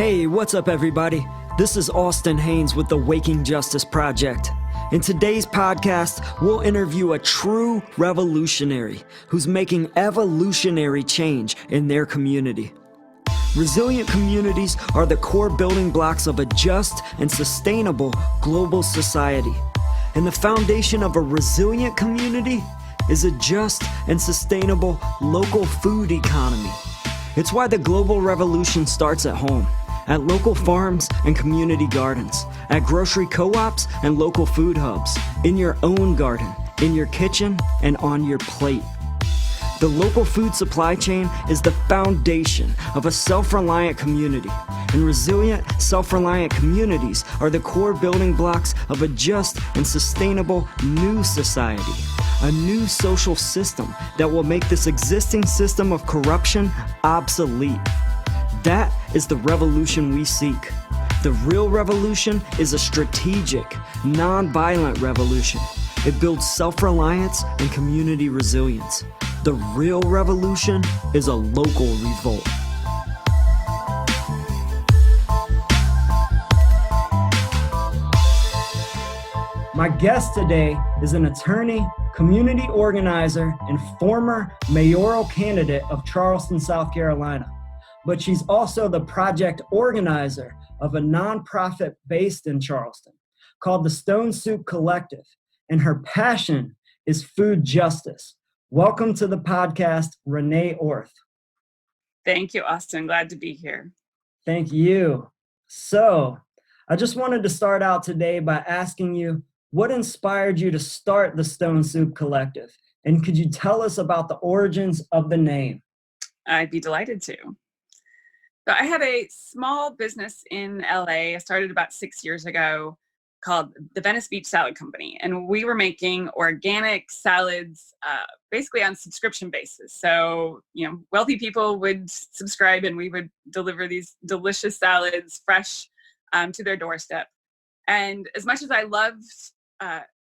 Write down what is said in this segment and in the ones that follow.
Hey, what's up, everybody? This is Austin Haynes with the Waking Justice Project. In today's podcast, we'll interview a true revolutionary who's making evolutionary change in their community. Resilient communities are the core building blocks of a just and sustainable global society. And the foundation of a resilient community is a just and sustainable local food economy. It's why the global revolution starts at home, at local farms and community gardens, at grocery co-ops and local food hubs, in your own garden, in your kitchen, and on your plate. The local food supply chain is the foundation of a self-reliant community, and resilient, self-reliant communities are the core building blocks of a just and sustainable new society, a new social system that will make this existing system of corruption obsolete. That is the revolution we seek. The real revolution is a strategic, non-violent revolution. It builds self-reliance and community resilience. The real revolution is a local revolt. My guest today is an attorney, community organizer, and former mayoral candidate of Charleston, South Carolina. But she's also the project organizer of a nonprofit based in Charleston called the Stone Soup Collective, and her passion is food justice. Welcome to the podcast, Renee Orth. Thank you, Austin. Glad to be here. Thank you. So, I just wanted to start out today by asking you, what inspired you to start the Stone Soup Collective? And could you tell us about the origins of the name? I'd be delighted to. So I had a small business in LA. I started about 6 years ago called the Venice Beach Salad Company. And we were making organic salads basically on subscription basis. So, wealthy people would subscribe and we would deliver these delicious salads fresh to their doorstep. And as much as I loved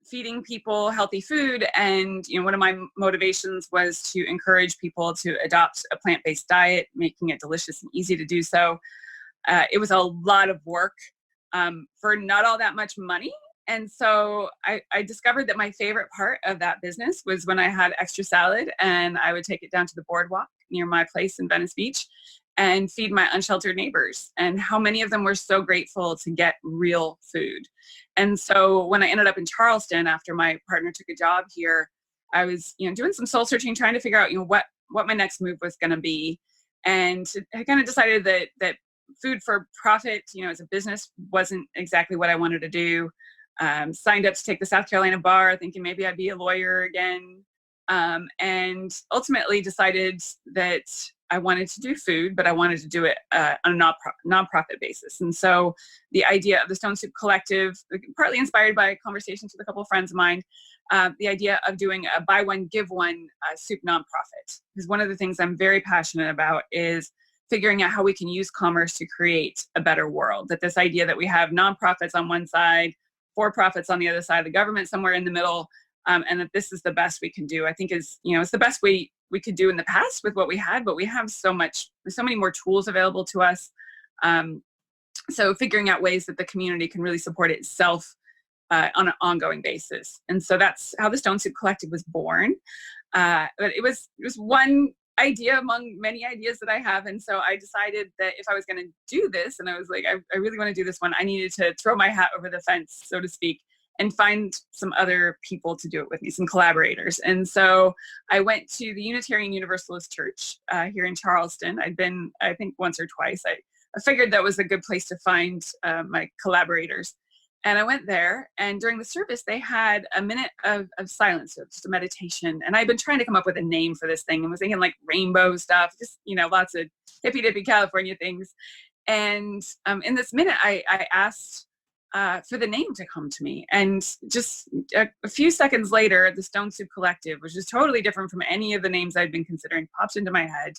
feeding people healthy food, and one of my motivations was to encourage people to adopt a plant-based diet, making it delicious and easy to do so. It was a lot of work for not all that much money. And so I discovered that my favorite part of that business was when I had extra salad and I would take it down to the boardwalk near my place in Venice Beach and feed my unsheltered neighbors, and how many of them were so grateful to get real food. And so when I ended up in Charleston after my partner took a job here, I was doing some soul searching, trying to figure out what my next move was going to be. And I kind of decided that food for profit, as a business, wasn't exactly what I wanted to do. Signed up to take the South Carolina bar, thinking maybe I'd be a lawyer again. And ultimately decided that I wanted to do food, but I wanted to do it on a nonprofit basis. And so the idea of the Stone Soup Collective, partly inspired by conversations with a couple of friends of mine, the idea of doing a buy one, give one soup nonprofit. Because one of the things I'm very passionate about is figuring out how we can use commerce to create a better world. That this idea that we have nonprofits on one side, for-profits on the other side, the government somewhere in the middle, and that this is the best we can do, I think is, it's the best we could do in the past with what we had, but we have so many more tools available to us. So figuring out ways that the community can really support itself on an ongoing basis. And so that's how the Stone Soup Collective was born. But it was one idea among many ideas that I have. And so I decided that if I was going to do this, and I was like, I really want to do this one, I needed to throw my hat over the fence, so to speak, and find some other people to do it with me, some collaborators. And so I went to the Unitarian Universalist Church here in Charleston. I'd been, I think, once or twice. I figured that was a good place to find my collaborators. And I went there, and during the service, they had a minute of silence, so just a meditation. And I'd been trying to come up with a name for this thing and was thinking like rainbow stuff, just, lots of hippy-dippy California things. And in this minute, I asked for the name to come to me. And just a few seconds later, the Stone Soup Collective, which is totally different from any of the names I'd been considering, popped into my head.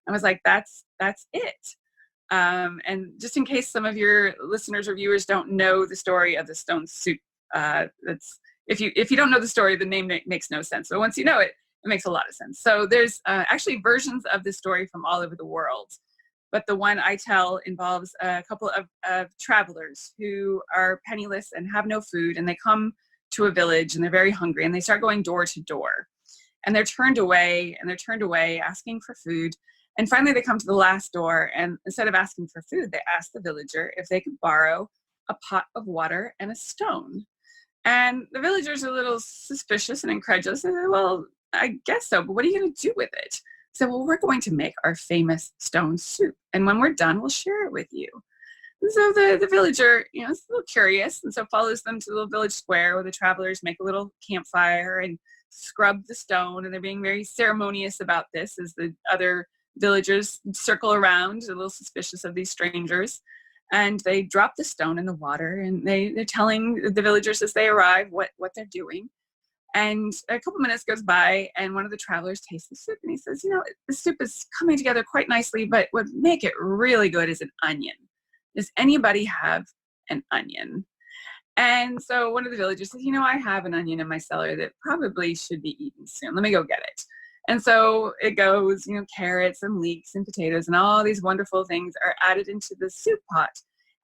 I was like, that's it. And just in case some of your listeners or viewers don't know the story of the Stone Soup, that's if you don't know the story, the name makes no sense. But once you know it, it makes a lot of sense. So there's actually versions of this story from all over the world. but the one I tell involves a couple of travelers who are penniless and have no food, and they come to a village and they're very hungry, and they start going door to door, and they're turned away asking for food. And finally they come to the last door, and instead of asking for food, they ask the villager if they could borrow a pot of water and a stone. And the villagers are a little suspicious and incredulous. And they're, well, I guess so, but what are you going to do with it? So, well, we're going to make our famous stone soup. And when we're done, we'll share it with you. And so the villager, is a little curious, and so follows them to the little village square where the travelers make a little campfire and scrub the stone. And they're being very ceremonious about this as the other villagers circle around, a little suspicious of these strangers. And they drop the stone in the water, and they're telling the villagers as they arrive what they're doing. And a couple minutes goes by, and one of the travelers tastes the soup, and he says, the soup is coming together quite nicely, but what would make it really good is an onion. Does anybody have an onion? And so one of the villagers says, I have an onion in my cellar that probably should be eaten soon. Let me go get it. And so it goes, carrots and leeks and potatoes and all these wonderful things are added into the soup pot.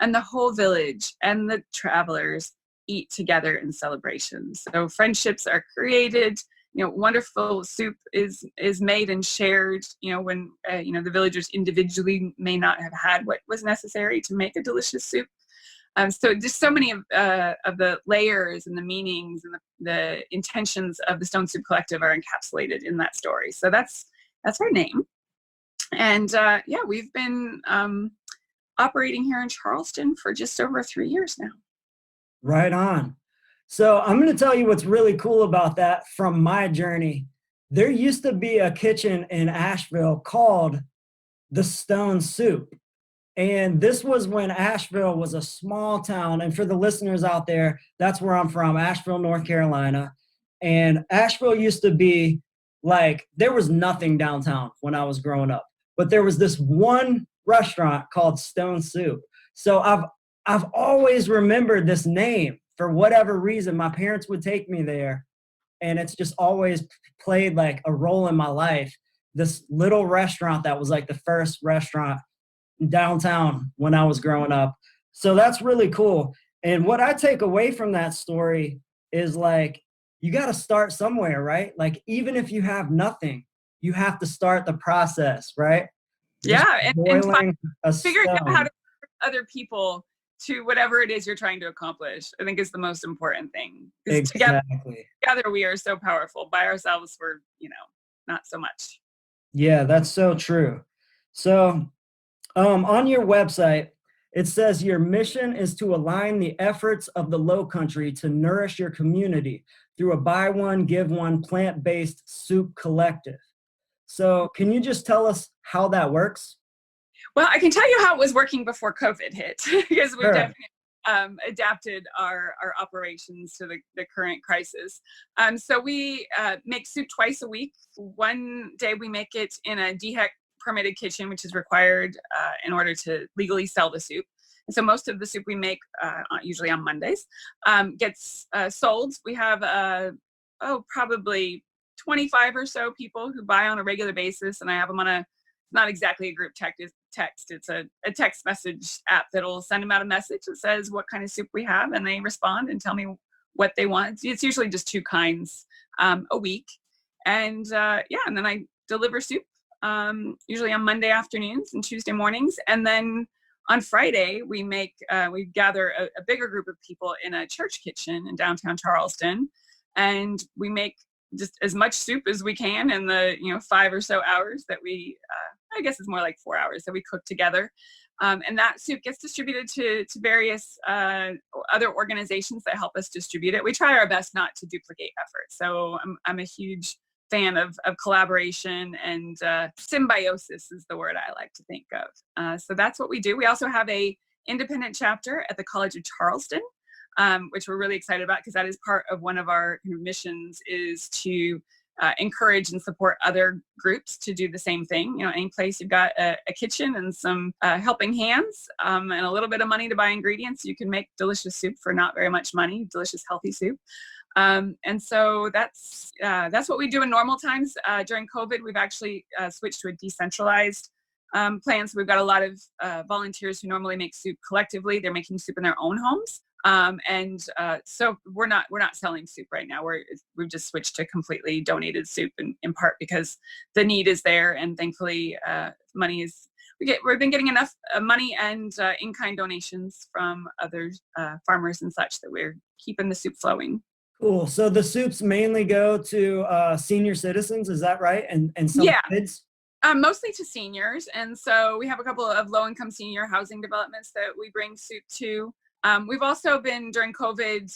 And the whole village and the travelers eat together in celebration. So friendships are created, wonderful soup is made and shared, when, the villagers individually may not have had what was necessary to make a delicious soup. So just so many of the layers and the meanings and the intentions of the Stone Soup Collective are encapsulated in that story. So that's our name. And we've been operating here in Charleston for just over 3 years now. Right on. So I'm going to tell you what's really cool about that from my journey. There used to be a kitchen in Asheville called the Stone Soup. And this was when Asheville was a small town. And for the listeners out there, that's where I'm from, Asheville, North Carolina. And Asheville used to be like, there was nothing downtown when I was growing up. But there was this one restaurant called Stone Soup. So I've always remembered this name for whatever reason. My parents would take me there, and it's just always played like a role in my life. This little restaurant that was like the first restaurant downtown when I was growing up. So that's really cool. And what I take away from that story is like, you got to start somewhere, right? Like, even if you have nothing, you have to start the process, right? Yeah. And figuring out how to other people to whatever it is you're trying to accomplish, I think is the most important thing. Exactly. Together we are so powerful. By ourselves, we're, not so much. Yeah, that's so true. So on your website, it says your mission is to align the efforts of the Lowcountry to nourish your community through a buy one, give one plant-based soup collective. So can you just tell us how that works? Well, I can tell you how it was working before COVID hit, because we've definitely adapted our operations to the current crisis. So we make soup twice a week. One day we make it in a DHEC permitted kitchen, which is required in order to legally sell the soup. And so most of the soup we make, usually on Mondays, gets sold. We have probably 25 or so people who buy on a regular basis, and I have them on not exactly a group text, it's a text message app that'll send them out a message that says what kind of soup we have, and they respond and tell me what they want. It's usually just 2 kinds a week. And and then I deliver soup usually on Monday afternoons and Tuesday mornings. And then on Friday, we gather a bigger group of people in a church kitchen in downtown Charleston, and we make just as much soup as we can in the 5 or so hours that we I guess it's more like 4 hours that we cook together, and that soup gets distributed to various other organizations that help us distribute it. We try our best not to duplicate efforts, so I'm a huge fan of collaboration, and symbiosis is the word I like to think of. So that's what we do. We also have a independent chapter at the College of Charleston, which we're really excited about, because that is part of one of our missions, is to encourage and support other groups to do the same thing. Any place you've got a kitchen and some helping hands and a little bit of money to buy ingredients, you can make delicious soup for not very much money, delicious, healthy soup. And so that's what we do in normal times. During COVID, we've actually switched to a decentralized plans. We've got a lot of volunteers who normally make soup collectively. They're making soup in their own homes. So we're not selling soup right now. We've just switched to completely donated soup in part because the need is there, and thankfully we've been getting enough money and in-kind donations from other farmers and such that we're keeping the soup flowing. Cool. So the soups mainly go to senior citizens, is that right? And some kids? Mostly to seniors. And so we have a couple of low-income senior housing developments that we bring soup to. We've also been, during COVID,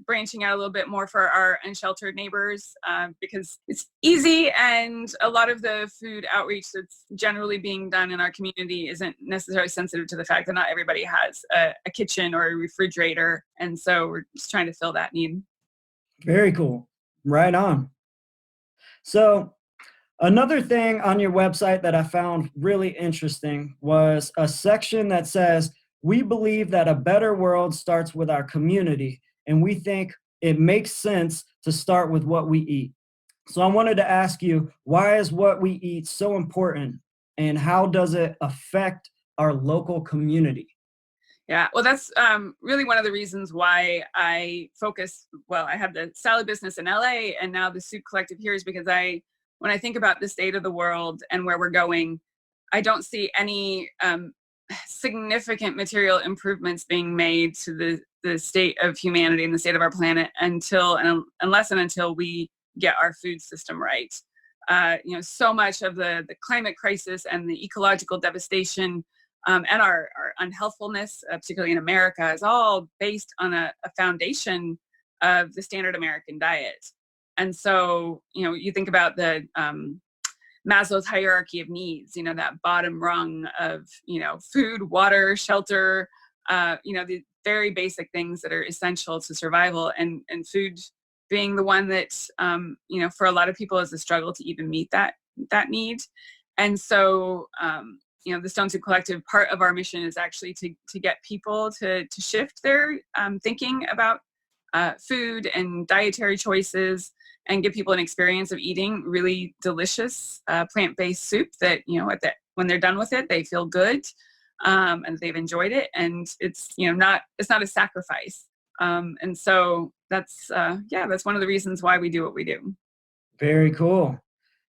branching out a little bit more for our unsheltered neighbors because it's easy, and a lot of the food outreach that's generally being done in our community isn't necessarily sensitive to the fact that not everybody has a kitchen or a refrigerator. And so we're just trying to fill that need. Very cool. Right on. So another thing on your website that I found really interesting was a section that says, "We believe that a better world starts with our community, and we think it makes sense to start with what we eat." So I wanted to ask you, why is what we eat so important, and how does it affect our local community? Yeah, well, that's really one of the reasons why I have the salad business in LA and now the Soup Collective here, is because when I think about the state of the world and where we're going, I don't see any significant material improvements being made to the state of humanity and the state of our planet unless and until we get our food system right. So much of the climate crisis and the ecological devastation and our unhealthfulness, particularly in America, is all based on a foundation of the standard American diet. And so, you think about the Maslow's hierarchy of needs, that bottom rung of, food, water, shelter, the very basic things that are essential to survival, and food being the one that, for a lot of people is a struggle to even meet that need. And so, the Stone Soup Collective, part of our mission is actually to get people to shift their thinking about food and dietary choices, and give people an experience of eating really delicious plant-based soup that, when they're done with it, they feel good and they've enjoyed it, and it's not a sacrifice. And so that's one of the reasons why we do what we do. Very cool.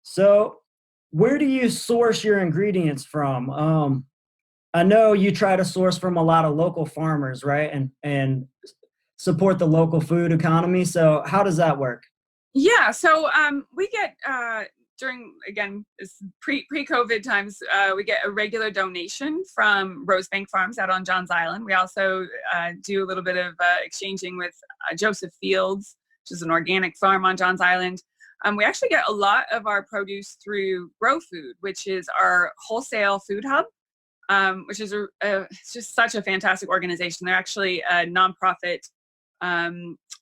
So where do you source your ingredients from? I know you try to source from a lot of local farmers, right? And support the local food economy. So how does that work? Yeah, so we get during, again, pre-COVID times, we get a regular donation from Rosebank Farms out on Johns Island. We also do a little bit of exchanging with Joseph Fields, which is an organic farm on Johns Island. We actually get a lot of our produce through Grow Food, which is our wholesale food hub, which is it's just such a fantastic organization. They're actually a nonprofit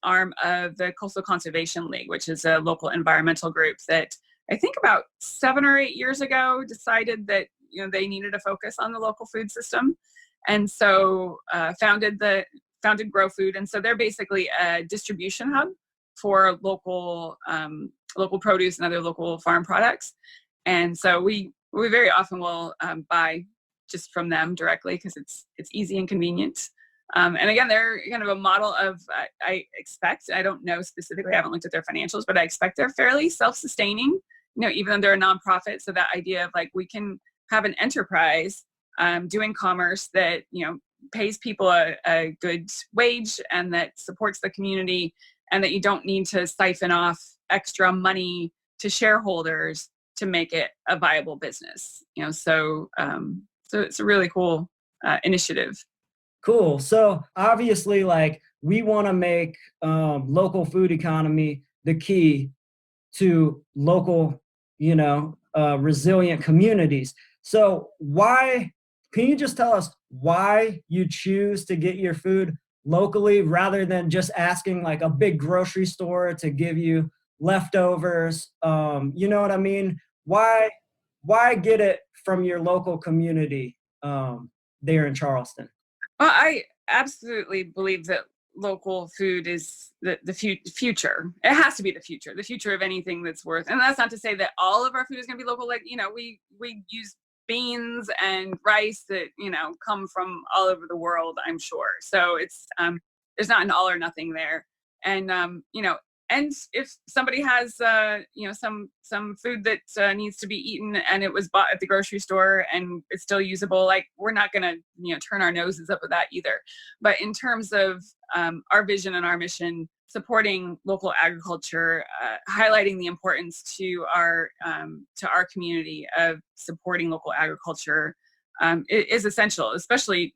arm of the Coastal Conservation League, which is a local environmental group that I think about 7 or 8 years ago decided that they needed to focus on the local food system, and so founded Grow Food. And so they're basically a distribution hub for local produce and other local farm products. And so we very often will buy just from them directly because it's easy and convenient. And again, they're kind of a model of, I expect, I don't know specifically, I haven't looked at their financials, but I expect they're fairly self-sustaining, even though they're a nonprofit. So that idea of we can have an enterprise doing commerce that, pays people a good wage and that supports the community, and that you don't need to siphon off extra money to shareholders to make it a viable business. So it's a really cool initiative. Cool. So obviously, we want to make local food economy the key to local, resilient communities. So can you just tell us why you choose to get your food locally rather than just asking a big grocery store to give you leftovers? You know what I mean? Why get it from your local community there in Charleston? Well, I absolutely believe that local food is the future. It has to be the future of anything that's worth. And that's not to say that all of our food is going to be local. We use beans and rice that, come from all over the world, I'm sure. So it's, there's not an all or nothing there. And, and if somebody has, some food that needs to be eaten and it was bought at the grocery store and it's still usable, like, we're not going to, turn our noses up at that either. But in terms of our vision and our mission, supporting local agriculture, highlighting the importance to our community of supporting local agriculture is essential, especially,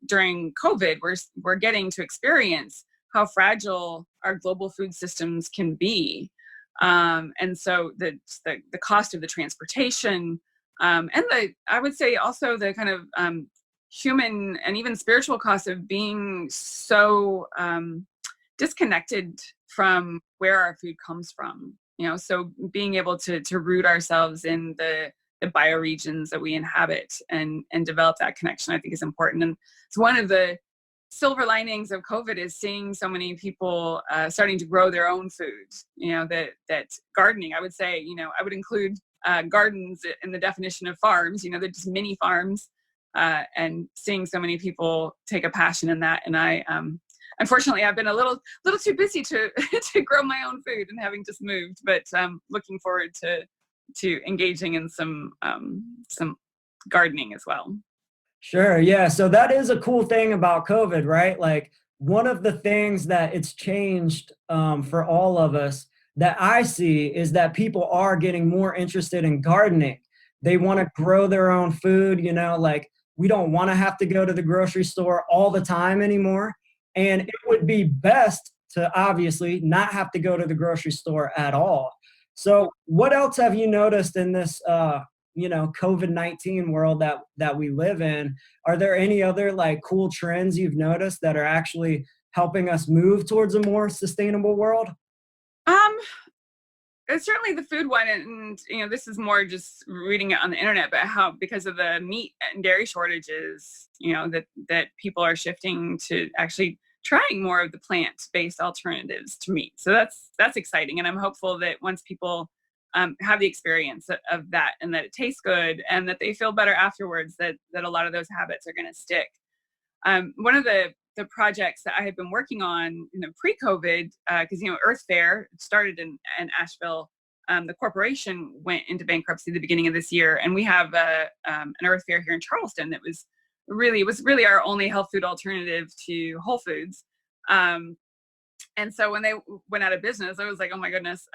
during COVID, we're getting to experience how fragile our global food systems can be. And so the cost of the transportation, and I would say also the kind of human and even spiritual cost of being so disconnected from where our food comes from. So being able to root ourselves in the bioregions that we inhabit and develop that connection, I think, is important. And it's one of the silver linings of COVID is seeing so many people starting to grow their own food. That gardening, I would say, I would include gardens in the definition of farms. They're just mini farms, and seeing so many people take a passion in that. And I, unfortunately, I've been a little too busy to to grow my own food, and having just moved. But looking forward to engaging in some gardening as well. Sure. Yeah. So that is a cool thing about COVID, right? Like, one of the things that it's changed for all of us that I see is that people are getting more interested in gardening. They want to grow their own food, like, we don't want to have to go to the grocery store all the time anymore. And it would be best to obviously not have to go to the grocery store at all. So what else have you noticed in this COVID-19 world that we live in? Are there any other like cool trends you've noticed that are actually helping us move towards a more sustainable world? It's certainly the food one, and this is more just reading it on the internet, but how, because of the meat and dairy shortages, that people are shifting to actually trying more of the plant-based alternatives to meat. So that's exciting, and I'm hopeful that once people have the experience of that, and that it tastes good, and that they feel better afterwards, that a lot of those habits are going to stick. One of the projects that I had been working on pre-COVID, because Earth Fair started in Asheville. The corporation went into bankruptcy at the beginning of this year, and we have an Earth Fair here in Charleston that was really our only health food alternative to Whole Foods. And so when they went out of business, I was like, oh my goodness,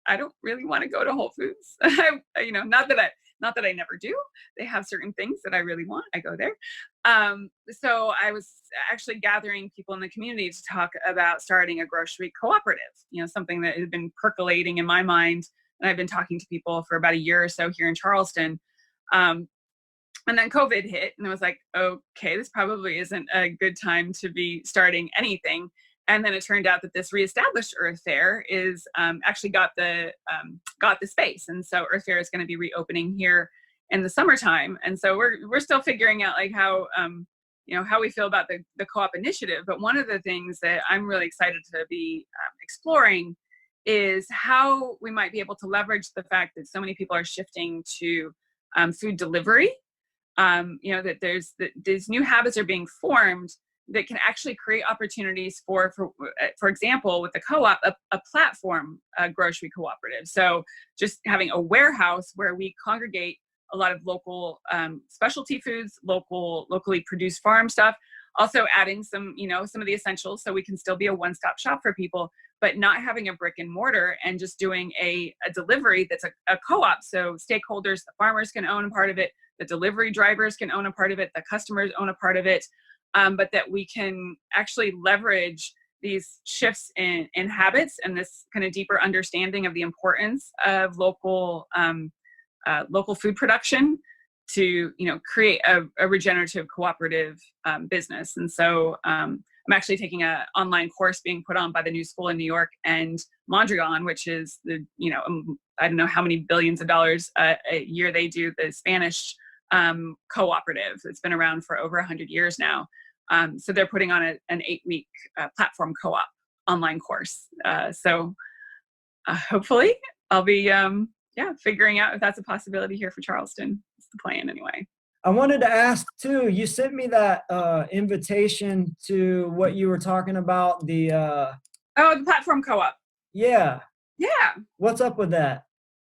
I don't really want to go to Whole Foods. Not that I never do. They have certain things that I really want. I go there. So I was actually gathering people in the community to talk about starting a grocery cooperative, something that had been percolating in my mind. And I've been talking to people for about a year or so here in Charleston. And then COVID hit, and I was like, okay, this probably isn't a good time to be starting anything. And then it turned out that this reestablished Earth Fair is actually got the space, and so Earth Fair is going to be reopening here in the summertime. And so we're still figuring out like how we feel about the co-op initiative. But one of the things that I'm really excited to be exploring is how we might be able to leverage the fact that so many people are shifting to food delivery. That these new habits are being formed that can actually create opportunities for example, with the co-op, a platform, grocery cooperative. So just having a warehouse where we congregate a lot of local specialty foods, locally produced farm stuff, also adding some of the essentials so we can still be a one-stop shop for people, but not having a brick and mortar, and just doing a delivery that's a co-op. So stakeholders, the farmers can own a part of it, the delivery drivers can own a part of it, the customers own a part of it. But that we can actually leverage these shifts in habits and this kind of deeper understanding of the importance of local food production to create a regenerative cooperative business. And so I'm actually taking an online course being put on by the New School in New York and Mondrian, which is I don't know how many billions of dollars a year they do, the Spanish cooperative. It's been around for over 100 years now. So they're putting on an 8-week platform co-op online course. So hopefully I'll be yeah, figuring out if that's a possibility here for Charleston. It's the plan anyway. I wanted to ask too, you sent me that invitation to what you were talking about, the the platform co-op. yeah. Yeah. What's up with that?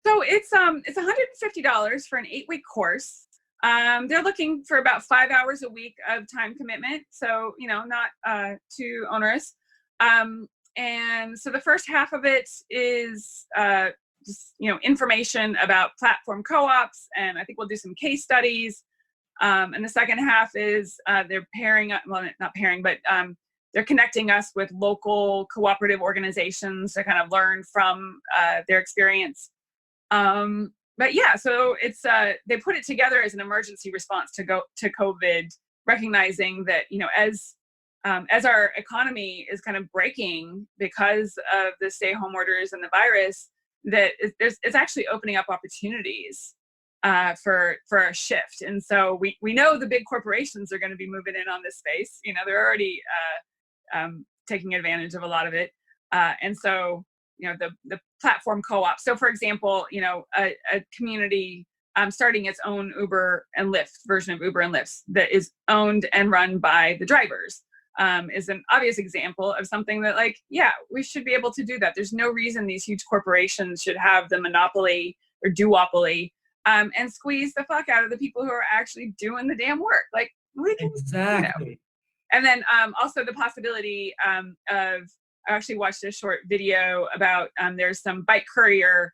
So it's $150 for an 8-week course. They're looking for about 5 hours a week of time commitment. So, not too onerous. And so the first half of it is just, information about platform co-ops. And I think we'll do some case studies. And the second half is they're pairing up, well, not pairing, but they're connecting us with local cooperative organizations to kind of learn from their experience. But yeah, so it's they put it together as an emergency response to COVID, recognizing that as our economy is kind of breaking because of the stay-home orders and the virus, that it's actually opening up opportunities for a shift. And so we know the big corporations are going to be moving in on this space. They're already taking advantage of a lot of it, and so the platform co-op. So for example, a community starting its own Uber and Lyft version of Uber and Lyft that is owned and run by the drivers is an obvious example of something that we should be able to do that. There's no reason these huge corporations should have the monopoly or duopoly and squeeze the fuck out of the people who are actually doing the damn work. Exactly. And then also the possibility of, I actually watched a short video about there's some bike courier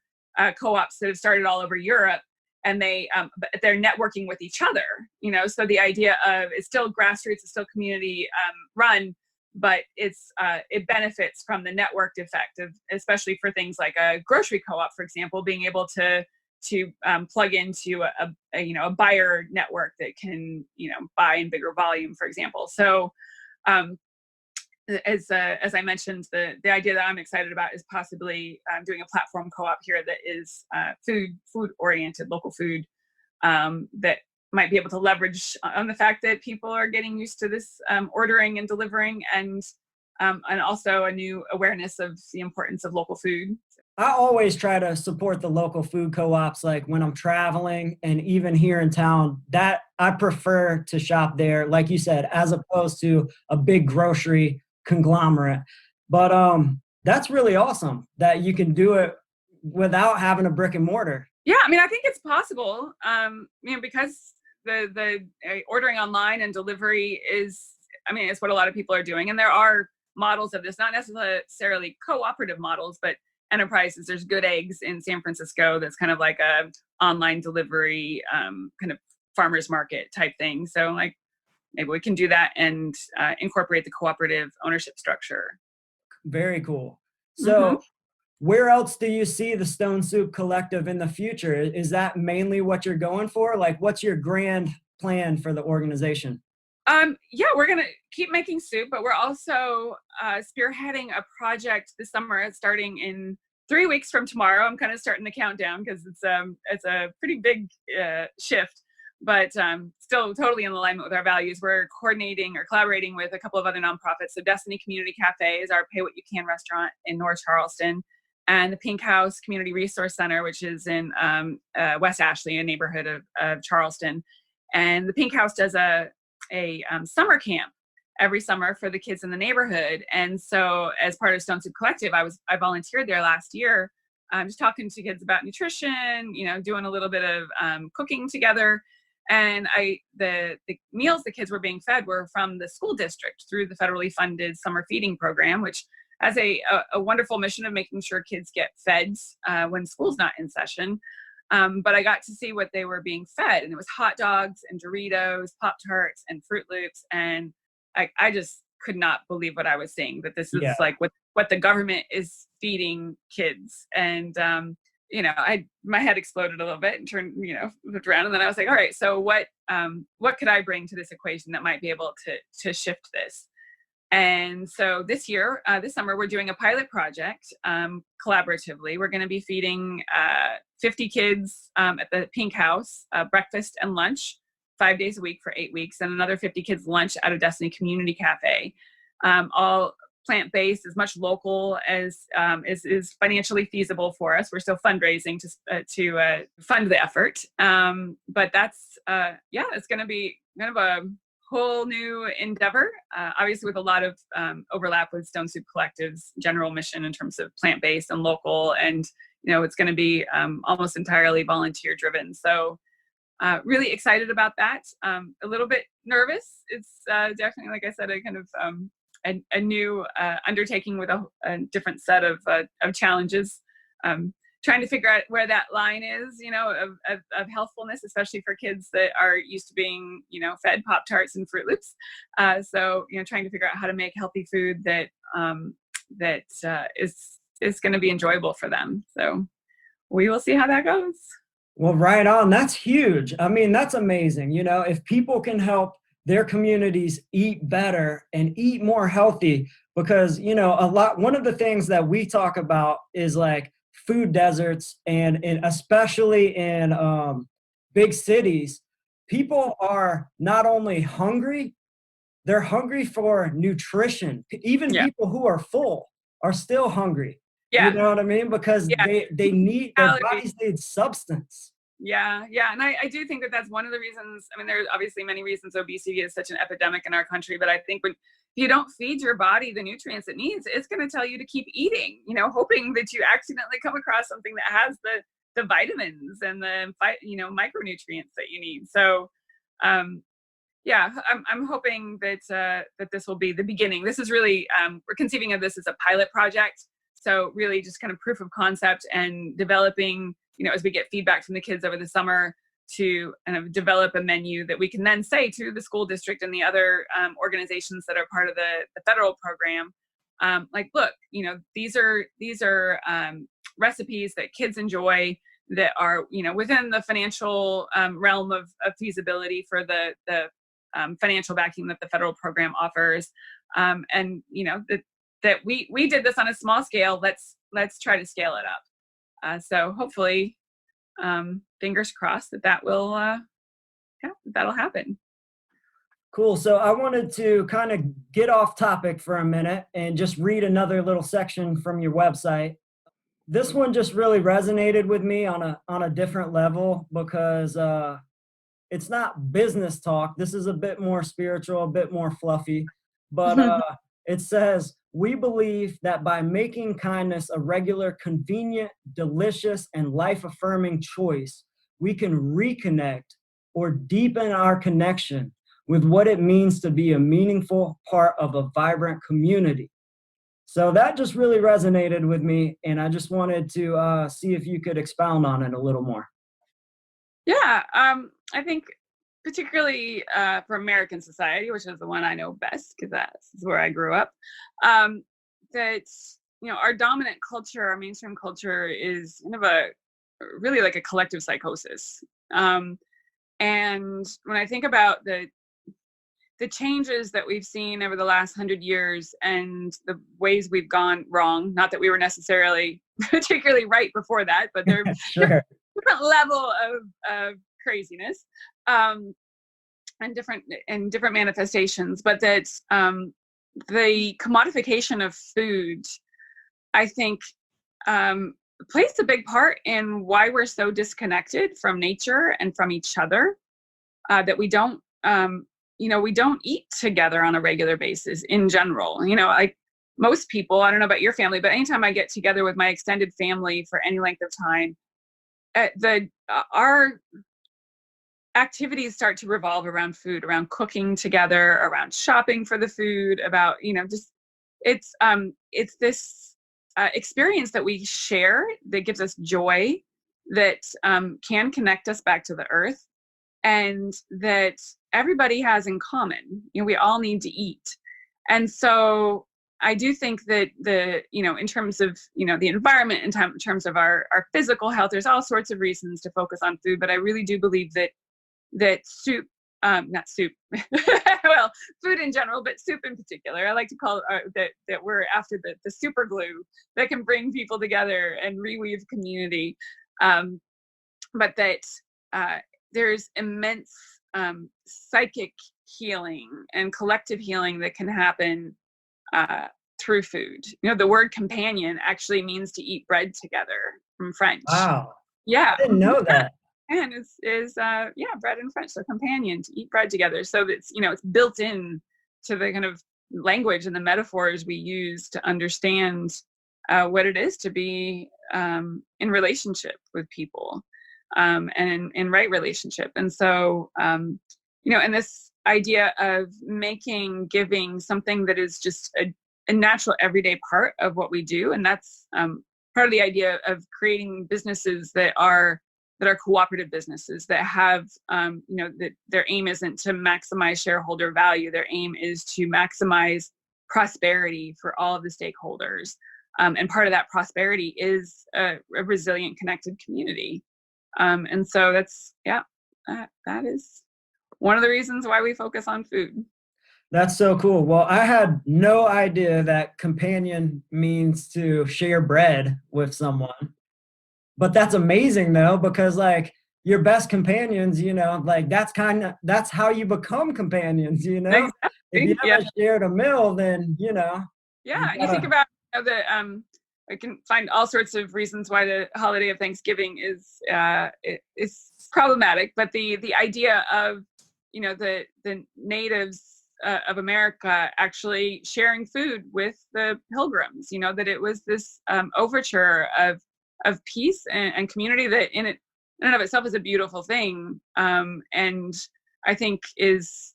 co-ops that have started all over Europe, and they're networking with each other. So the idea of it's still grassroots, it's still community run, but it benefits from the networked effect of, especially for things like a grocery co-op, for example, being able to plug into a buyer network that can buy in bigger volume, for example. So as I mentioned, the idea that I'm excited about is possibly doing a platform co-op here that is food oriented, local food, that might be able to leverage on the fact that people are getting used to this ordering and delivering, and also a new awareness of the importance of local food. I always try to support the local food co-ops, like when I'm traveling and even here in town, that I prefer to shop there, like you said, as opposed to a big grocery conglomerate. But that's really awesome that you can do it without having a brick and mortar. Yeah, I think it's possible, because the ordering online and delivery is, it's what a lot of people are doing. And there are models of this, not necessarily cooperative models, but enterprises. There's Good Eggs in San Francisco that's kind of like a online delivery kind of farmers market type thing. So maybe we can do that and incorporate the cooperative ownership structure. Very cool. So where else do you see the Stone Soup Collective in the future? Is that mainly what you're going for? What's your grand plan for the organization? Yeah, we're going to keep making soup, but we're also spearheading a project this summer starting in 3 weeks from tomorrow. I'm kind of starting the countdown because it's a pretty big shift, but still totally in alignment with our values. We're collaborating with a couple of other nonprofits. So Destiny Community Cafe is our pay what you can restaurant in North Charleston, and the Pink House Community Resource Center, which is in West Ashley, a neighborhood of Charleston. And the Pink House does a summer camp every summer for the kids in the neighborhood. And so as part of Stone Soup Collective, I volunteered there last year, just talking to kids about nutrition, doing a little bit of cooking together. And the meals the kids were being fed were from the school district through the federally funded summer feeding program, which has a wonderful mission of making sure kids get fed when school's not in session. But I got to see what they were being fed, and it was hot dogs and Doritos, Pop-Tarts and Fruit Loops. And I just could not believe what I was seeing, that this is what the government is feeding kids. And, my head exploded a little bit and turned, looked around, and then I was like, all right, so what could I bring to this equation that might be able to shift this? And so this summer, we're doing a pilot project collaboratively. We're going to be feeding 50 kids at the Pink House breakfast and lunch 5 days a week for 8 weeks, and another 50 kids lunch at a Destiny Community Cafe, all plant-based, as much local as is financially feasible for us. We're still fundraising to fund the effort. But that's, it's going to be kind of a whole new endeavor, obviously with a lot of overlap with Stone Soup Collective's general mission in terms of plant-based and local. And, it's going to be almost entirely volunteer driven. So really excited about that. A little bit nervous. It's definitely, like I said, a kind of a new undertaking with a different set of challenges. Trying to figure out where that line is, of healthfulness, especially for kids that are used to being, fed Pop-Tarts and Fruit Loops. So, trying to figure out how to make healthy food that is going to be enjoyable for them. So we will see how that goes. Well, right on. That's huge. I mean, that's amazing. If people can help their communities eat better and eat more healthy, because, one of the things that we talk about is like food deserts, and especially in big cities, people are not only hungry, they're hungry for nutrition. Even people who are full are still hungry. Yeah. You know what I mean? Because they need, their bodies need substance. Yeah. And I do think that that's one of the reasons. I mean, there's obviously many reasons obesity is such an epidemic in our country, but I think when you don't feed your body the nutrients it needs, it's going to tell you to keep eating, hoping that you accidentally come across something that has the vitamins and the, micronutrients that you need. So, I'm hoping that this will be the beginning. This is really, we're conceiving of this as a pilot project. So really just kind of proof of concept and developing, as we get feedback from the kids over the summer, to kind of develop a menu that we can then say to the school district and the other organizations that are part of the federal program, like, look, these are recipes that kids enjoy, that are, within the financial realm of feasibility for the financial backing that the federal program offers. And, that we did this on a small scale. Let's try to scale it up. So hopefully, fingers crossed that will, that'll happen. Cool. So I wanted to kind of get off topic for a minute and just read another little section from your website. This one just really resonated with me on a different level, because it's not business talk. This is a bit more spiritual, a bit more fluffy, but it says, "We believe that by making kindness a regular, convenient, delicious, and life-affirming choice, we can reconnect or deepen our connection with what it means to be a meaningful part of a vibrant community." So that just really resonated with me, and I just wanted to see if you could expound on it a little more. Yeah, I think particularly for American society, which is the one I know best because that's where I grew up, that our dominant culture, our mainstream culture, is kind of really like a collective psychosis. And when I think about the changes that we've seen over the last 100 years and the ways we've gone wrong, not that we were necessarily particularly right before that, but they're Sure. different level of craziness, and different manifestations, but that the commodification of food, I think, plays a big part in why we're so disconnected from nature and from each other, that we don't eat together on a regular basis in general. Like most people, I don't know about your family, but anytime I get together with my extended family for any length of time, our activities start to revolve around food, around cooking together, around shopping for the food, about it's this experience that we share that gives us joy, that can connect us back to the earth, and that everybody has in common. We all need to eat. And so I do think that in terms of, the environment, in terms of our physical health, there's all sorts of reasons to focus on food, but I really do believe that soup, not soup, well, food in general, but soup in particular, I like to call it that we're after the super glue that can bring people together and reweave community. But that there's immense psychic healing and collective healing that can happen through food. The word companion actually means to eat bread together from French. Wow. Yeah. I didn't know that. And is bread in French, so companion, to eat bread together. So that's, it's built in to the kind of language and the metaphors we use to understand what it is to be in relationship with people, and in right relationship. And so, and this idea of giving something that is just a natural everyday part of what we do. And that's part of the idea of creating businesses that are cooperative businesses that have, that their aim isn't to maximize shareholder value. Their aim is to maximize prosperity for all of the stakeholders. And part of that prosperity is a resilient, connected community. And so that's, that is one of the reasons why we focus on food. That's so cool. Well, I had no idea that companion means to share bread with someone. But that's amazing though, because like your best companions, like that's how you become companions, Exactly. If you haven't shared a meal, then, Yeah. And you think about I can find all sorts of reasons why the holiday of Thanksgiving is problematic, but the idea of, the natives of America actually sharing food with the pilgrims, that it was this overture of peace and community that in and of itself is a beautiful thing, and I think is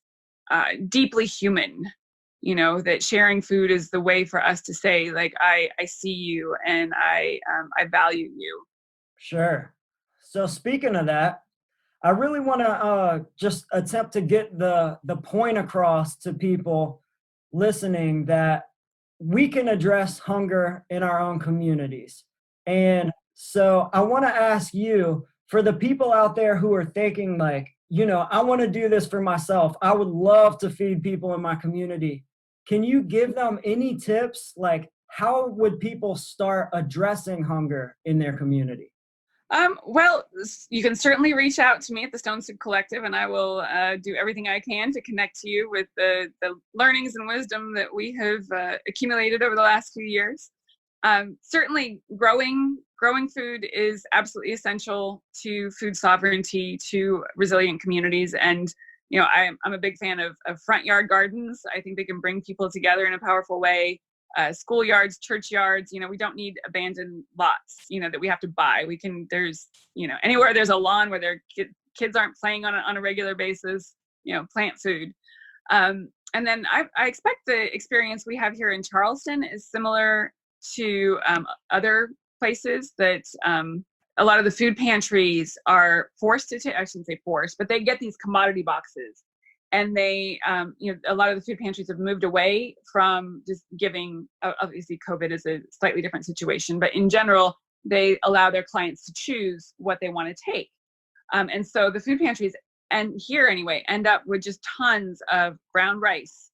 deeply human. That sharing food is the way for us to say, like, I see you and I value you. Sure. So speaking of that, I really want to just attempt to get the point across to people listening that we can address hunger in our own communities. And so I want to ask you, for the people out there who are thinking like, I want to do this for myself. I would love to feed people in my community. Can you give them any tips? Like, how would people start addressing hunger in their community? Well, you can certainly reach out to me at the Stone Soup Collective, and I will do everything I can to connect you with the learnings and wisdom that we have accumulated over the last few years. Certainly, growing food is absolutely essential to food sovereignty, to resilient communities, and I'm a big fan of front yard gardens. I think they can bring people together in a powerful way. Schoolyards, churchyards, we don't need abandoned lots, that we have to buy. There's, anywhere there's a lawn where their kids aren't playing on a regular basis, plant food. And then I expect the experience we have here in Charleston is similar to other places that a lot of the food pantries are forced to take, I shouldn't say forced, but they get these commodity boxes. And they, a lot of the food pantries have moved away from just giving, obviously COVID is a slightly different situation, but in general, they allow their clients to choose what they want to take. And so the food pantries, and here anyway, end up with just tons of brown rice,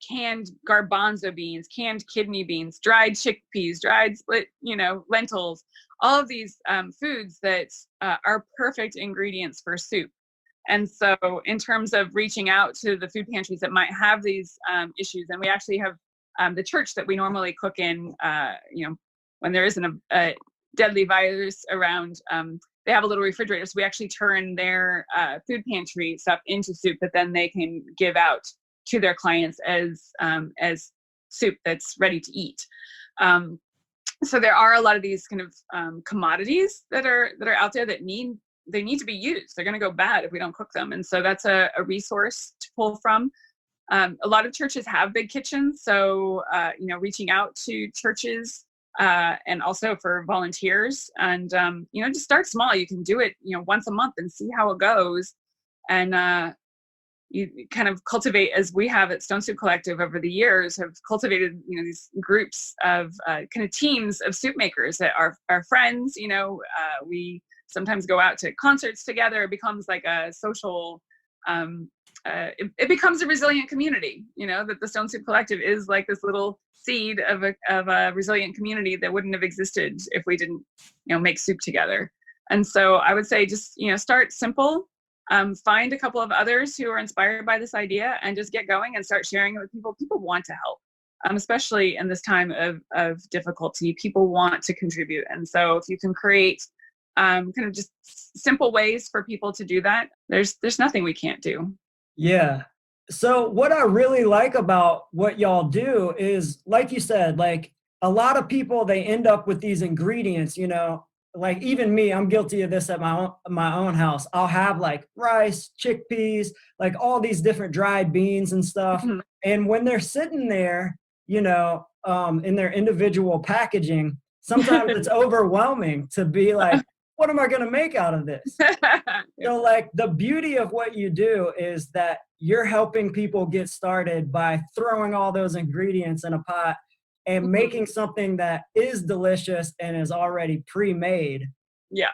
canned garbanzo beans, canned kidney beans, dried chickpeas, dried split, lentils, all of these foods that are perfect ingredients for soup. And so in terms of reaching out to the food pantries that might have these issues, and we actually have the church that we normally cook in, when there isn't a deadly virus around, they have a little refrigerator. So we actually turn their food pantry stuff into soup that then they can give out to their clients as soup that's ready to eat. So there are a lot of these kind of commodities that are out there that they need to be used. They're going to go bad if we don't cook them. And so that's a resource to pull from. A lot of churches have big kitchens. So, reaching out to churches and also for volunteers and, just start small. You can do it, once a month and see how it goes. And you kind of cultivate, as we have at Stone Soup Collective over the years, have cultivated, these groups of kind of teams of soup makers that are friends. We sometimes go out to concerts together. It becomes like a social, it becomes a resilient community, that the Stone Soup Collective is like this little seed of a resilient community that wouldn't have existed if we didn't, make soup together. And so I would say just, start simple, find a couple of others who are inspired by this idea and just get going and start sharing it with people. People want to help. especially in this time of difficulty. People want to contribute. And so if you can create kind of just simple ways for people to do that, there's nothing we can't do. Yeah. So what I really like about what y'all do is, like you said, like a lot of people, they end up with these ingredients, you know, like even me, I'm guilty of this at my own house. I'll have like rice, chickpeas, like all these different dried beans and stuff. Mhm. And when they're sitting there, you know, in their individual packaging, sometimes it's overwhelming to be like, what am I going to make out of this? So like the beauty of what you do is that you're helping people get started by throwing all those ingredients in a pot and making something that is delicious and is already pre-made. Yeah.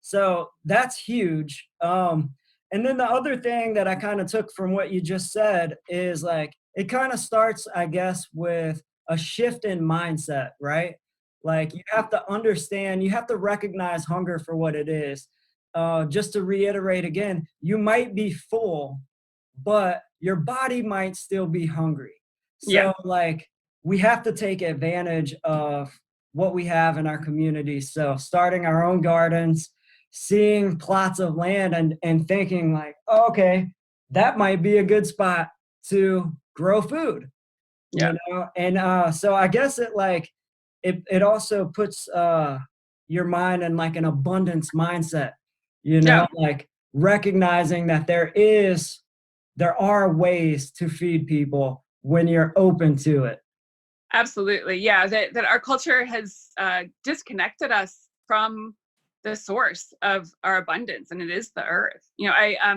So that's huge. And then the other thing that I kind of took from what you just said is like, it kind of starts, I guess, with a shift in mindset, right? Like you have to understand, you have to recognize hunger for what it is. Just to reiterate again, you might be full, but your body might still be hungry. Yeah. So like we have to take advantage of what we have in our community. So starting our own gardens, seeing plots of land and thinking like, oh, okay, that might be a good spot to grow food, Yeah. you know? And so I guess it also puts your mind in like an abundance mindset, you Yeah. know, like recognizing that there are ways to feed people when you're open to it. Absolutely. Yeah. That our culture has disconnected us from the source of our abundance, and it is the earth. You know, I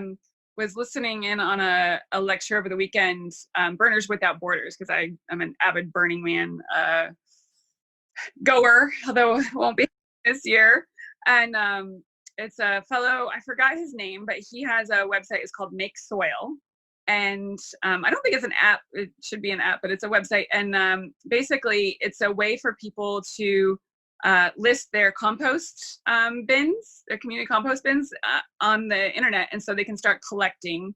was listening in on a lecture over the weekend, Burners Without Borders, because I'm an avid Burning Man goer, although it won't be this year. And it's a fellow, I forgot his name, but he has a website. It's called Make Soil. And I don't think it's an app. It should be an app, but it's a website. And basically, it's a way for people to list their compost bins, their community compost bins on the internet. And so they can start collecting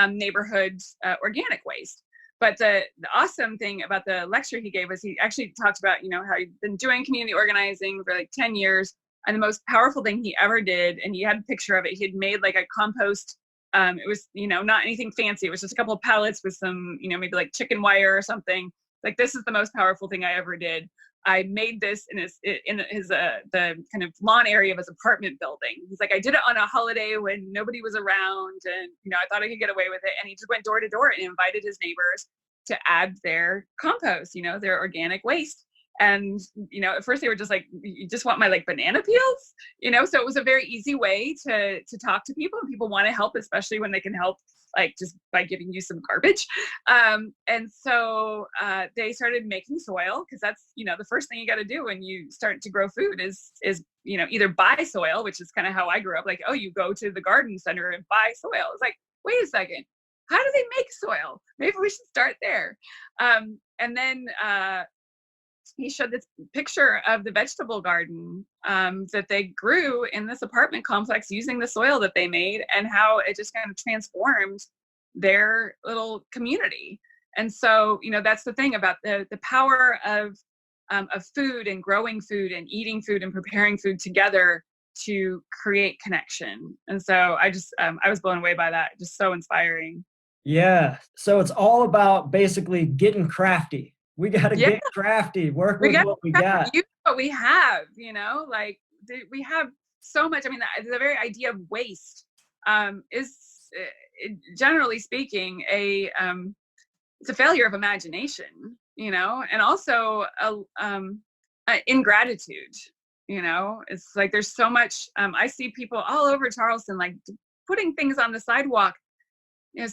neighborhood organic waste. But the awesome thing about the lecture he gave was he actually talked about, you know, how he'd been doing community organizing for like 10 years. And the most powerful thing he ever did, and he had a picture of it, he had made like a compost. It was, you know, not anything fancy. It was just a couple of pallets with some, you know, maybe like chicken wire or something. Like, this is the most powerful thing I ever did. I made this in his the kind of lawn area of his apartment building. He's like, I did it on a holiday when nobody was around, and you know, I thought I could get away with it. And he just went door to door and invited his neighbors to add their compost, you know, their organic waste. And you know, at first they were just like, you just want my like banana peels, you know. So it was a very easy way to talk to people, and people want to help, especially when they can help like just by giving you some garbage. And so they started making soil, because that's, you know, the first thing you got to do when you start to grow food is you know, either buy soil, which is kind of how I grew up. Like, oh, you go to the garden center and buy soil. It's like, wait a second, how do they make soil? Maybe we should start there. And then he showed this picture of the vegetable garden that they grew in this apartment complex using the soil that they made, and how it just kind of transformed their little community. And so, you know, that's the thing about the power of food and growing food and eating food and preparing food together to create connection. And so I just, I was blown away by that. Just so inspiring. Yeah. So it's all about basically getting crafty. We got to Yeah. get crafty, work We with got what we to got. use what we have, you know, like we have so much. I mean, the very idea of waste is, generally speaking, it's a failure of imagination, you know, and also ingratitude. You know, it's like there's so much. I see people all over Charleston like putting things on the sidewalk, you know,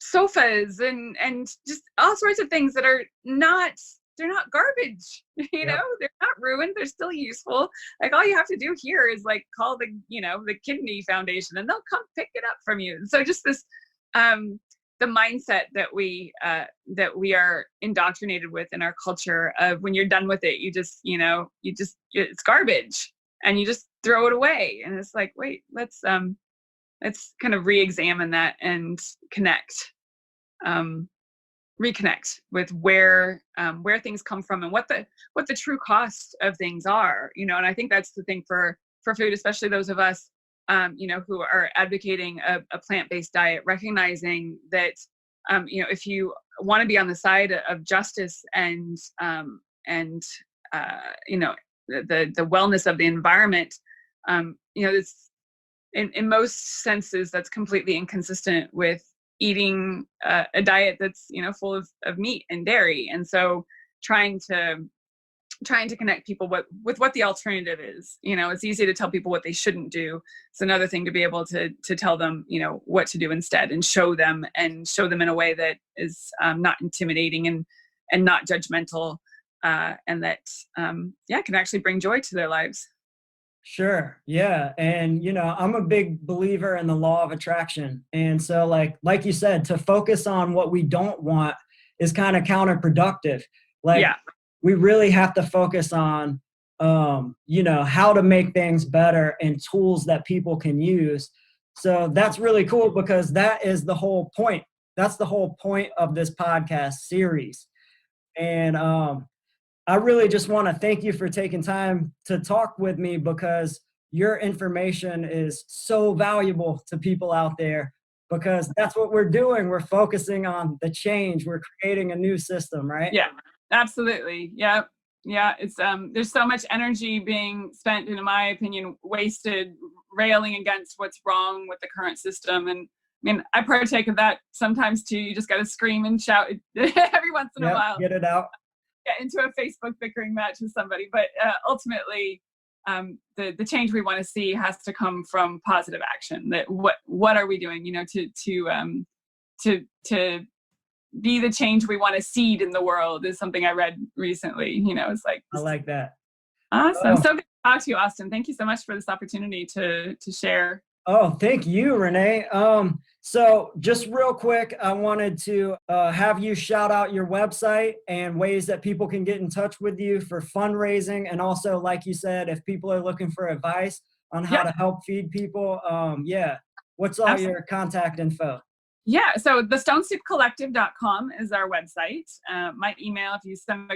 sofas and just all sorts of things that are not, they're not garbage. You know, they're not ruined, they're still useful. Like, all you have to do here is like call the, you know, the kidney foundation, and they'll come pick it up from you. So just this the mindset that we are indoctrinated with in our culture of, when you're done with it, you just, you know, it's garbage and you just throw it away. And it's like, wait, let's kind of re-examine that and connect. reconnect with where things come from and what the true cost of things are, and I think that's the thing for food, especially those of us who are advocating a plant-based diet, recognizing that if you want to be on the side of justice and the wellness of the environment, it's in most senses that's completely inconsistent with eating a diet that's full of meat and dairy. And so trying to connect people with what the alternative is. It's easy to tell people what they shouldn't do. It's another thing to be able to tell them what to do instead, and show them in a way that is not intimidating and not judgmental, and that can actually bring joy to their lives. Sure. Yeah. And, I'm a big believer in the law of attraction. And so like you said, to focus on what we don't want is kind of counterproductive. We really have to focus on, how to make things better and tools that people can use. So that's really cool, because that is the whole point. That's the whole point of this podcast series. And, I really just want to thank you for taking time to talk with me, because your information is so valuable to people out there, because that's what we're doing. We're focusing on the change. We're creating a new system, right? Yeah, absolutely. Yeah. Yeah. It's, there's so much energy being spent, in my opinion, wasted railing against what's wrong with the current system. And I partake of that sometimes too. You just got to scream and shout every once in a while. Get it out. Into a Facebook bickering match with somebody, but ultimately, the change we want to see has to come from positive action. That what are we doing, to be the change we want to seed in the world is something I read recently. It's like, I like that. Awesome. So good to talk to you, Austin. Thank you so much for this opportunity to share. Oh, thank you, Renee. So just real quick, I wanted to have you shout out your website and ways that people can get in touch with you for fundraising. And also, like you said, if people are looking for advice on how to help feed people, what's all your contact info? Yeah, so thestonesoupcollective.com is our website. My email, if you send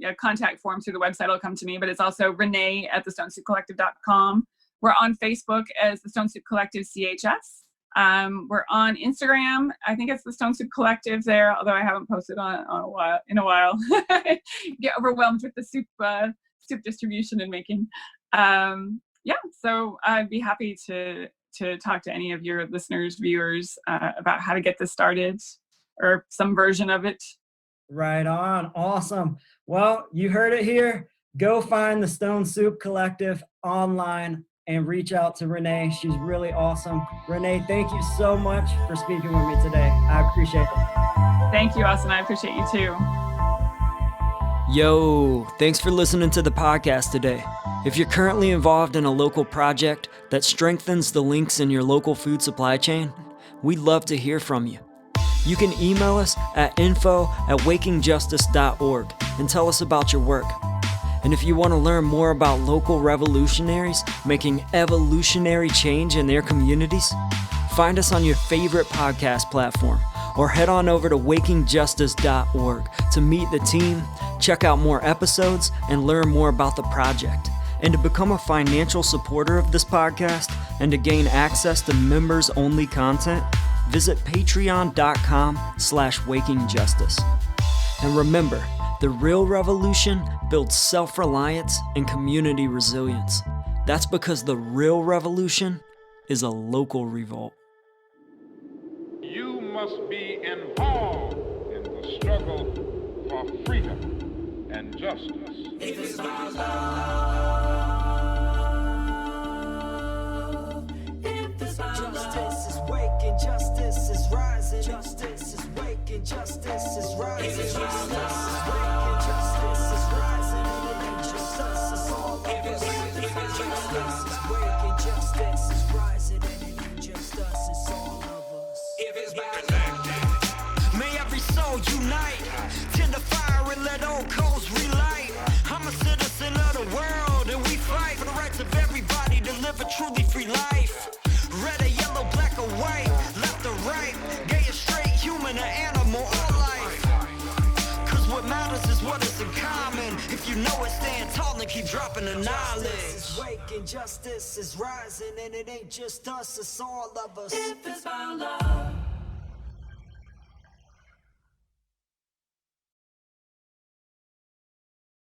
a contact form through the website, it'll come to me, but it's also Renee at thestonesoupcollective.com. We're on Facebook as the Stone Soup Collective CHS. We're on Instagram. I think it's the Stone Soup Collective there, although I haven't posted in a while. Get overwhelmed with the soup distribution and making. So I'd be happy to talk to any of your listeners, viewers, about how to get this started, or some version of it. Right on. Awesome. Well, you heard it here. Go find the Stone Soup Collective online and reach out to Renee. She's really awesome. Renee, thank you so much for speaking with me today. I appreciate it. Thank you, Austin. I appreciate you too. Yo, thanks for listening to the podcast today. If you're currently involved in a local project that strengthens the links in your local food supply chain, we'd love to hear from you. You can email us at info@wakingjustice.org and tell us about your work. And if you want to learn more about local revolutionaries making evolutionary change in their communities, find us on your favorite podcast platform, or head on over to wakingjustice.org to meet the team, check out more episodes, and learn more about the project. And to become a financial supporter of this podcast and to gain access to members-only content, visit patreon.com/wakingjustice. And remember, the real revolution builds self-reliance and community resilience. That's because the real revolution is a local revolt. You must be involved in the struggle for freedom and justice. It is my love. It is my justice is waking, justice is rising. Justice is waking, justice is rising. It is my love. Justice is rising, and justice is all over. Justice is waking, justice is rising, and justice is all of us. If it's by may every soul unite, tend the fire and let old coals relight. I'm a citizen of the world, and we fight for the rights of everybody to live a truly free life. Red or yellow, black or white, left or right, gay or straight, human or animal, all life. tall and keep dropping the knowledge. Justice is waking, justice is rising, and it ain't just us, it's all of us. If it's our love.